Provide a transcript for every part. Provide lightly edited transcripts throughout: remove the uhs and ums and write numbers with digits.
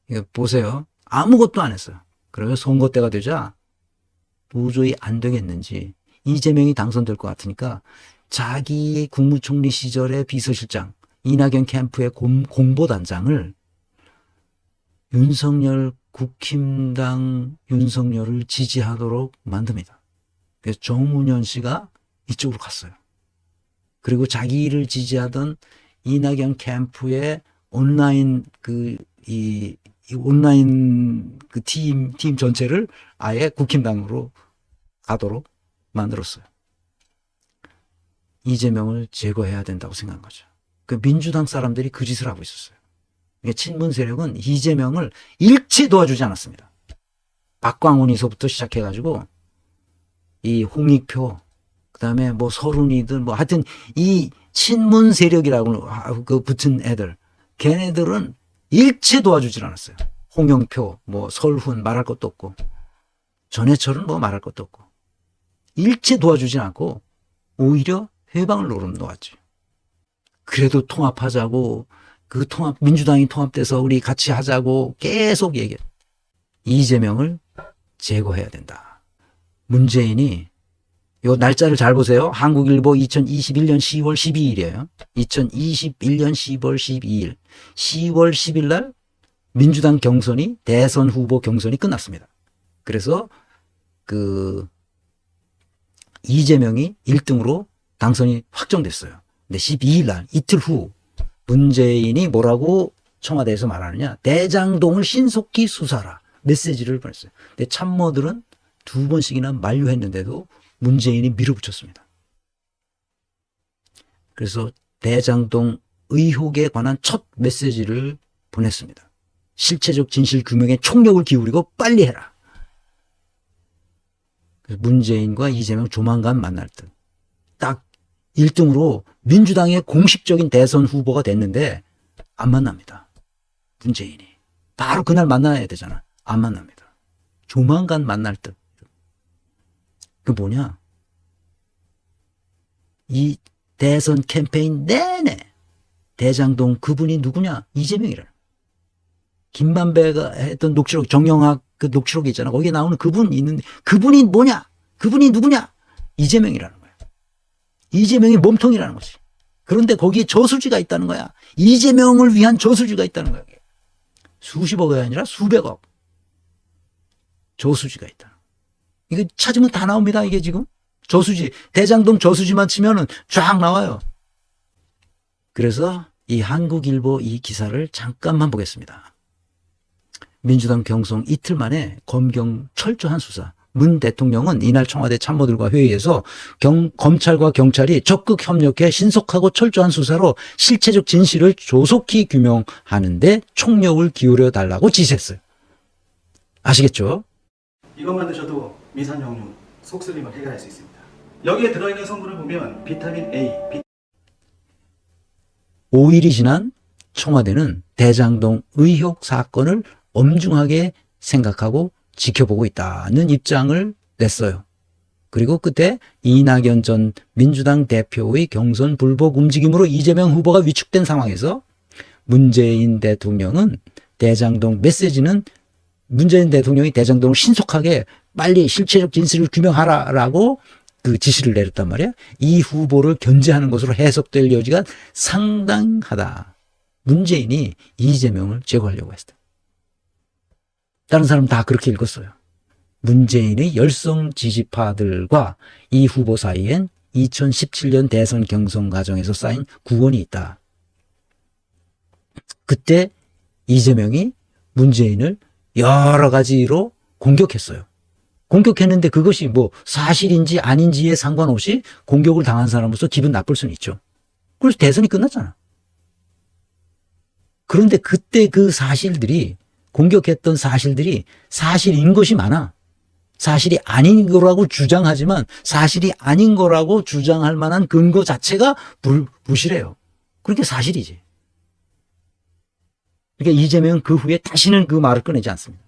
이거 보세요. 아무것도 안 했어요. 그러면 선거 때가 되자 도저히 안 되겠는지 이재명이 당선될 것 같으니까 자기 국무총리 시절의 비서실장 이낙연 캠프의 공보단장을 윤석열 국힘당 윤석열을 지지하도록 만듭니다. 그래서 정운현 씨가 이쪽으로 갔어요. 그리고 자기를 지지하던 이낙연 캠프의 온라인 온라인 팀 전체를 아예 국힘당으로 가도록 만들었어요. 이재명을 제거해야 된다고 생각한 거죠. 그 민주당 사람들이 그 짓을 하고 있었어요. 친문 세력은 이재명을 일체 도와주지 않았습니다. 박광훈이서부터 시작해가지고 이 홍익표, 그다음에 뭐 서른이든 뭐 하여튼 이 친문 세력이라고 그 붙은 애들, 걔네들은 일체 도와주질 않았어요. 홍영표, 뭐 설훈 말할 것도 없고 전해철은 뭐 말할 것도 없고 일체 도와주진 않고 오히려 해방을 놓았죠. 그래도 통합하자고 민주당이 통합돼서 우리 같이 하자고 계속 얘기해. 이재명을 제거해야 된다. 문재인이 요 날짜를 잘 보세요. 한국일보 2021년 10월 12일이에요. 2021년 10월 12일. 10월 10일 날 민주당 경선이 대선 후보 경선이 끝났습니다. 그래서 이재명이 1등으로 당선이 확정됐어요. 근데 12일 날 이틀 후 문재인이 뭐라고 청와대에서 말하느냐. 대장동을 신속히 수사하라. 메시지를 보냈어요. 근데 참모들은 2번씩이나 만류했는데도 문재인이 밀어붙였습니다. 그래서 대장동 의혹에 관한 첫 메시지를 보냈습니다. 실체적 진실 규명에 총력을 기울이고 빨리 해라. 그래서 문재인과 이재명 조만간 만날 듯. 딱 1등으로 민주당의 공식적인 대선 후보가 됐는데 안 만납니다. 문재인이. 바로 그날 만나야 되잖아. 안 만납니다. 조만간 만날 듯. 그 뭐냐? 이 대선 캠페인 내내 대장동 그분이 누구냐? 이재명이라는. 김만배가 했던 녹취록, 정영학 그 녹취록이 있잖아. 거기에 나오는 그분 있는데 그분이 뭐냐? 그분이 누구냐? 이재명이라는 거야. 이재명이 몸통이라는 거지. 그런데 거기에 저수지가 있다는 거야. 이재명을 위한 저수지가 있다는 거야. 수십억이 아니라 수백억. 저수지가 있다. 이거 찾으면 다 나옵니다. 이게 지금. 저수지. 대장동 저수지만 치면은 쫙 나와요. 그래서 이 한국일보 이 기사를 잠깐만 보겠습니다. 민주당 경선 이틀 만에 검경 철저한 수사. 문 대통령은 이날 청와대 참모들과 회의에서 검찰과 경찰이 적극 협력해 신속하고 철저한 수사로 실체적 진실을 조속히 규명하는데 총력을 기울여 달라고 지시했어요. 아시겠죠? 이것만 드셔도 미산용류, 속쓰림을 해결할 수 있습니다. 여기에 들어있는 성분을 보면 비타민 A, 5일이 지난 청와대는 대장동 의혹 사건을 엄중하게 생각하고 지켜보고 있다는 입장을 냈어요. 그리고 그때 이낙연 전 민주당 대표의 경선 불복 움직임으로 이재명 후보가 위축된 상황에서 문재인 대통령은 대장동 메시지는 문재인 대통령이 대장동을 신속하게 빨리 실체적 진실을 규명하라라고 그 지시를 내렸단 말이야. 이 후보를 견제하는 것으로 해석될 여지가 상당하다. 문재인이 이재명을 제거하려고 했다. 다른 사람 다 그렇게 읽었어요. 문재인의 열성 지지파들과 이 후보 사이엔 2017년 대선 경선 과정에서 쌓인 구원이 있다. 그때 이재명이 문재인을 여러 가지로 공격했어요. 공격했는데 그것이 뭐 사실인지 아닌지에 상관없이 공격을 당한 사람으로서 기분 나쁠 수는 있죠. 그래서 대선이 끝났잖아. 그런데 그때 그 사실들이 공격했던 사실들이 사실인 것이 많아. 사실이 아닌 거라고 주장하지만 사실이 아닌 거라고 주장할 만한 근거 자체가 부실해요. 그게 사실이지. 그러니까 이재명은 그 후에 다시는 그 말을 꺼내지 않습니다.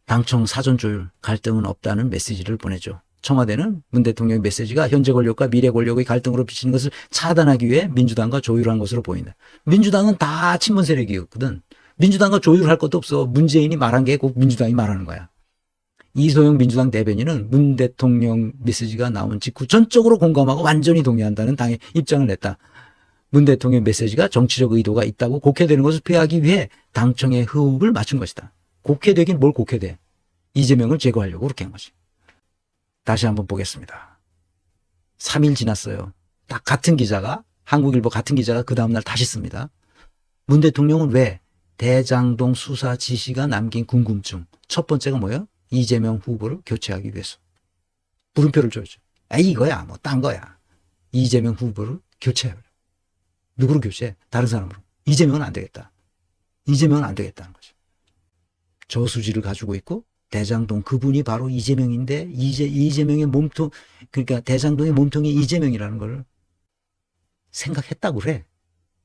당청 사전 조율, 갈등은 없다는 메시지를 보내죠. 청와대는 문 대통령의 메시지가 현재 권력과 미래 권력의 갈등으로 비치는 것을 차단하기 위해 민주당과 조율한 것으로 보인다. 민주당은 다 친문 세력이었거든. 민주당과 조율할 것도 없어. 문재인이 말한 게 꼭 민주당이 말하는 거야. 이소영 민주당 대변인은 문 대통령 메시지가 나온 직후 전적으로 공감하고 완전히 동의한다는 당의 입장을 냈다. 문 대통령 메시지가 정치적 의도가 있다고 곡해되는 것을 피하기 위해 당청의 호흡을 맞춘 것이다. 곡해되긴 뭘 곡해돼. 이재명을 제거하려고 그렇게 한 거지. 다시 한번 보겠습니다. 3일 지났어요. 딱 같은 기자가, 한국일보 같은 기자가 그 다음날 다시 씁니다. 문 대통령은 왜 대장동 수사 지시가 남긴 궁금증. 첫 번째가 뭐예요? 이재명 후보를 교체하기 위해서. 물음표를 줘야죠. 이거야. 뭐 딴 거야. 이재명 후보를 교체해요. 누구로 교체해? 다른 사람으로. 이재명은 안 되겠다. 이재명은 안 되겠다는 거죠. 저수지를 가지고 있고 대장동 그분이 바로 이재명인데 이재명의 몸통, 그러니까 대장동의 몸통이 이재명이라는 걸 생각했다고 그래.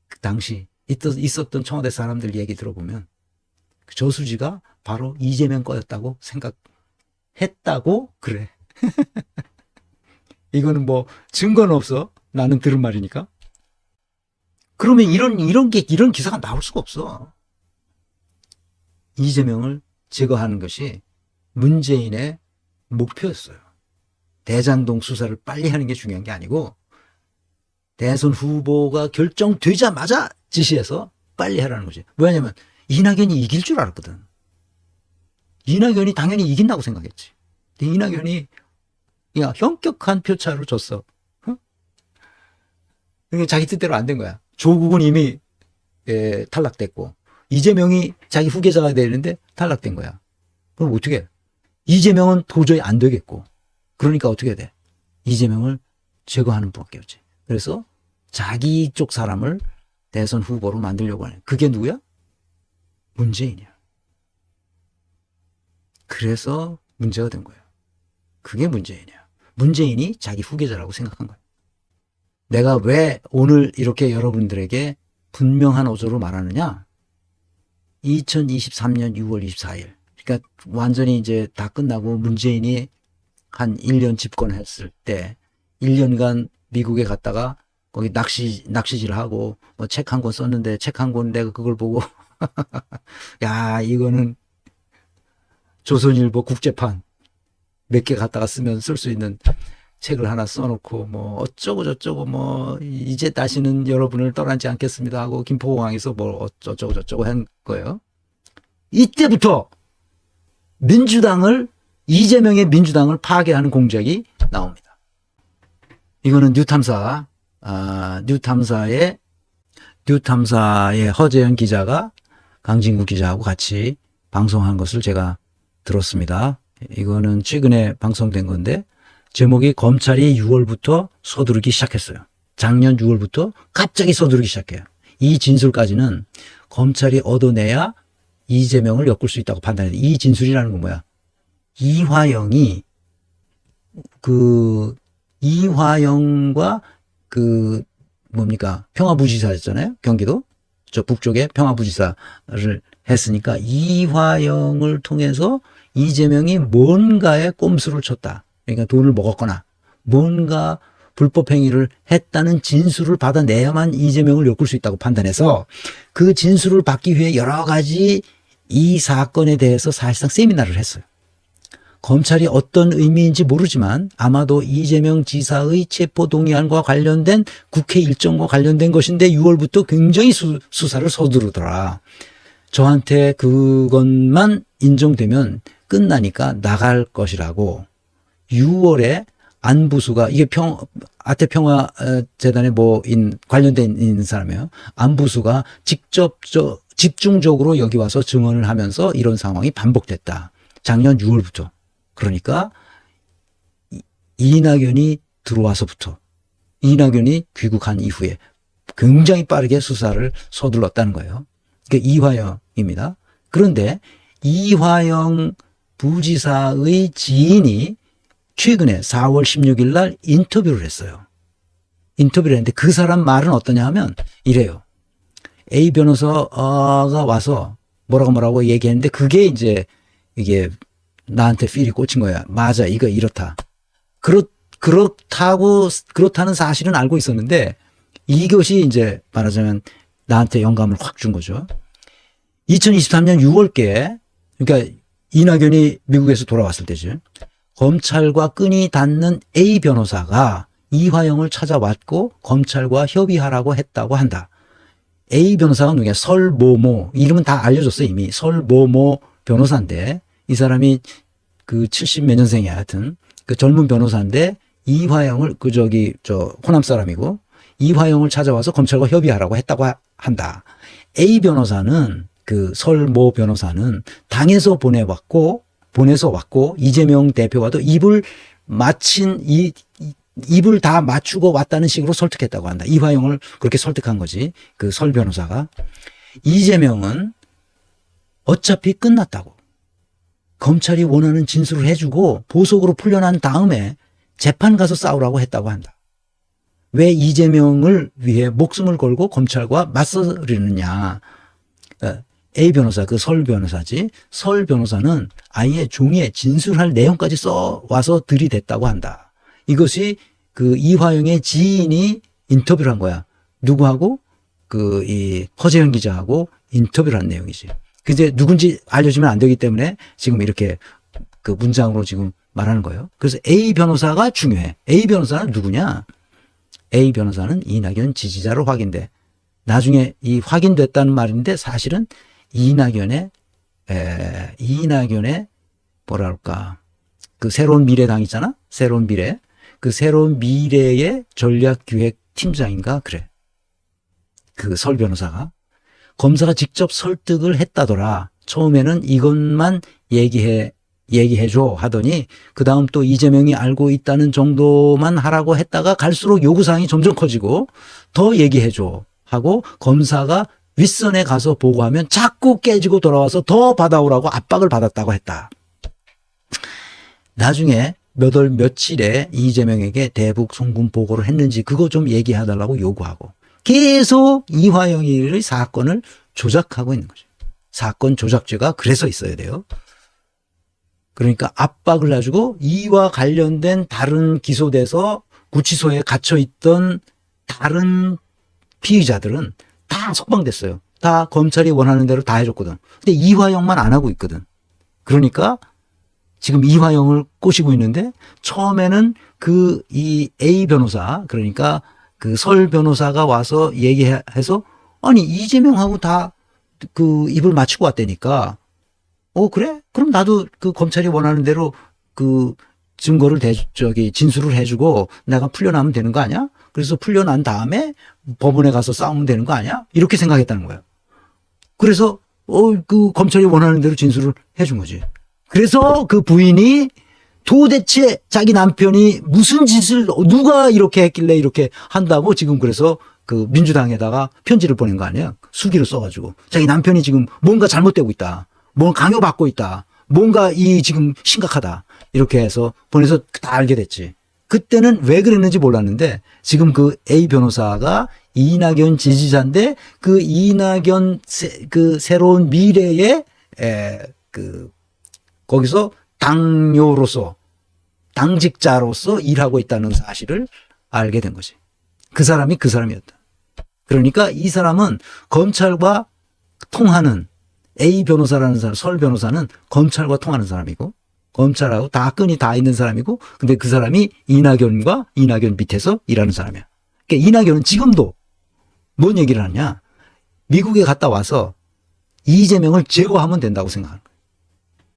그 당시 있었던 청와대 사람들 얘기 들어보면 그 저수지가 바로 이재명 거였다고 생각했다고 그래. 이거는 뭐 증거는 없어. 나는 들은 말이니까. 그러면 이런 기사가 나올 수가 없어. 이재명을 제거하는 것이 문재인의 목표였어요. 대장동 수사를 빨리 하는 게 중요한 게 아니고 대선 후보가 결정되자마자 지시해서 빨리 하라는 거지. 왜냐면 이낙연이 이길 줄 알았거든. 이낙연이 당연히 이긴다고 생각했지. 근데 이낙연이 그냥 현격한 표차로 졌어. 그게 자기 뜻대로 안 된 거야. 조국은 이미 탈락됐고 이재명이 자기 후계자가 되는데 탈락된 거야. 그럼 어떻게 해? 이재명은 도저히 안 되겠고 그러니까 어떻게 해야 돼? 이재명을 제거하는 밖에 없지. 그래서 자기 쪽 사람을 대선 후보로 만들려고 하네. 그게 누구야? 문재인이야. 그래서 문제가 된 거예요. 그게 문재인이야. 문재인이 자기 후계자라고 생각한 거야. 내가 왜 오늘 이렇게 여러분들에게 분명한 어조로 말하느냐? 2023년 6월 24일. 그러니까 완전히 이제 다 끝나고 문재인이 한 1년 집권했을 때 1년간 미국에 갔다가 거기 낚시질 하고 뭐 책 한 권 썼는데 책 한 권 내가 그걸 보고 야, 이거는 조선일보 국제판 몇 개 갖다가 쓰면 쓸 수 있는 책을 하나 써놓고 뭐 어쩌고 저쩌고 뭐 이제 다시는 여러분을 떠나지 않겠습니다 하고 김포공항에서 뭐 어쩌고 저쩌고 한 거예요. 이때부터 이재명의 민주당을 파괴하는 공작이 나옵니다. 이거는 뉴탐사의 허재현 기자가 강진구 기자하고 같이 방송한 것을 제가 들었습니다. 이거는 최근에 방송된 건데 제목이 검찰이 6월부터 서두르기 시작했어요. 작년 6월부터 갑자기 서두르기 시작해요. 이 진술까지는 검찰이 얻어내야 이재명을 엮을 수 있다고 판단해요. 이 진술이라는 건 뭐야? 이화영과 평화부지사였잖아요. 경기도 저 북쪽에 평화부지사를 했으니까 이화영을 통해서 이재명이 뭔가의 꼼수를 쳤다. 그러니까 돈을 먹었거나 뭔가 불법 행위를 했다는 진술을 받아내야만 이재명을 엮을 수 있다고 판단해서 그 진술을 받기 위해 여러 가지 이 사건에 대해서 사실상 세미나를 했어요. 검찰이 어떤 의미인지 모르지만 아마도 이재명 지사의 체포동의안과 관련된 국회 일정과 관련된 것인데 6월부터 굉장히 수사를 서두르더라. 저한테 그것만 인정되면 끝나니까 나갈 것이라고 6월에 안부수가 이게 아태평화재단에 관련된 있는 사람이에요. 안부수가 직접 집중적으로 여기 와서 증언을 하면서 이런 상황이 반복됐다. 작년 6월부터. 그러니까 이낙연이 들어와서부터 이낙연이 귀국한 이후에 굉장히 빠르게 수사를 서둘렀다는 거예요. 그러니까 이화영입니다. 그런데 이화영 부지사의 지인이 최근에 4월 16일 날 인터뷰를 했어요. 인터뷰를 했는데 그 사람 말은 어떠냐 하면 이래요. A 변호사가 와서 뭐라고 얘기했는데 그게 이제 이게 나한테 필이 꽂힌 거야. 맞아, 이거 이렇다. 그렇다는 사실은 알고 있었는데 이것이 이제 말하자면 나한테 영감을 확 준 거죠. 2023년 6월께 그러니까 이낙연이 미국에서 돌아왔을 때죠. 검찰과 끈이 닿는 A 변호사가 이화영을 찾아왔고 검찰과 협의하라고 했다고 한다. A 변호사가 누구냐? 설모모. 이름은 다 알려줬어요, 이미. 설모모 변호사인데 이 사람이 그 70 몇 년생이야. 하여튼 그 젊은 변호사인데 이화영을 호남 사람이고 이화영을 찾아와서 검찰과 협의하라고 했다고 한다. A 변호사는 그 설모 변호사는 당에서 보내서 왔고 이재명 대표와도 입을 다 맞추고 왔다는 식으로 설득했다고 한다. 이화영을 그렇게 설득한 거지. 그 설 변호사가. 이재명은 어차피 끝났다고. 검찰이 원하는 진술을 해주고 보석으로 풀려난 다음에 재판 가서 싸우라고 했다고 한다. 왜 이재명을 위해 목숨을 걸고 검찰과 맞서려느냐. A 변호사, 그 설 변호사지. 설 변호사는 아예 종이에 진술할 내용까지 써와서 들이댔다고 한다. 이것이 그 이화영의 지인이 인터뷰를 한 거야. 누구하고? 이 허재현 기자하고 인터뷰를 한 내용이지. 그제 누군지 알려주면 안 되기 때문에 지금 이렇게 그 문장으로 지금 말하는 거예요. 그래서 A 변호사가 중요해. A 변호사는 누구냐? A 변호사는 이낙연 지지자로 확인돼. 나중에 이 확인됐다는 말인데 사실은 이낙연의 뭐랄까 그 새로운 미래당 있잖아. 새로운 미래. 그 새로운 미래의 전략기획 팀장인가 그래. 그 설 변호사가 검사가 직접 설득을 했다더라. 처음에는 이것만 얘기해줘 하더니 그 다음 또 이재명이 알고 있다는 정도만 하라고 했다가 갈수록 요구사항이 점점 커지고 더 얘기해줘 하고 검사가 윗선에 가서 보고하면 자꾸 깨지고 돌아와서 더 받아오라고 압박을 받았다고 했다. 나중에 몇 월 며칠에 이재명에게 대북 송금 보고를 했는지 그거 좀 얘기해달라고 요구하고 계속 이화영의 사건을 조작하고 있는 거죠. 사건 조작죄가 그래서 있어야 돼요. 그러니까 압박을 해주고 이와 관련된 다른 기소돼서 구치소에 갇혀있던 다른 피의자들은 다 석방됐어요. 다 검찰이 원하는 대로 다 해줬거든. 근데 이화영만 안 하고 있거든. 그러니까 지금 이화영을 꼬시고 있는데 처음에는 이 A 변호사 그러니까 그 설 변호사가 와서 얘기해서 아니 이재명하고 다 그 입을 맞추고 왔다니까 그래? 그럼 나도 그 검찰이 원하는 대로 그 증거를 진술을 해주고 내가 풀려나면 되는 거 아니야? 그래서 풀려난 다음에 법원에 가서 싸우면 되는 거 아니야? 이렇게 생각했다는 거예요. 그래서 그 검찰이 원하는 대로 진술을 해준 거지. 그래서 그 부인이 도대체 자기 남편이 무슨 짓을 누가 이렇게 했길래 이렇게 한다고 지금 그래서 그 민주당에다가 편지를 보낸 거 아니에요. 수기를 써가지고 자기 남편이 지금 뭔가 잘못되고 있다. 뭔가 강요받고 있다. 뭔가 지금 심각하다. 이렇게 해서 보내서 다 알게 됐지. 그때는 왜 그랬는지 몰랐는데 지금 그 A 변호사가 이낙연 지지자인데 그 이낙연 그 새로운 미래의 거기서 당뇨로서 당직자로서 일하고 있다는 사실을 알게 된 거지. 그 사람이 그 사람이었다. 그러니까 이 사람은 검찰과 통하는 A 변호사라는 사람, 설 변호사는 검찰과 통하는 사람이고 검찰하고 다 끈이 다 있는 사람이고 근데 그 사람이 이낙연 밑에서 일하는 사람이야. 그러니까 이낙연은 지금도 뭔 얘기를 하냐. 미국에 갔다 와서 이재명을 제거하면 된다고 생각하는 거야.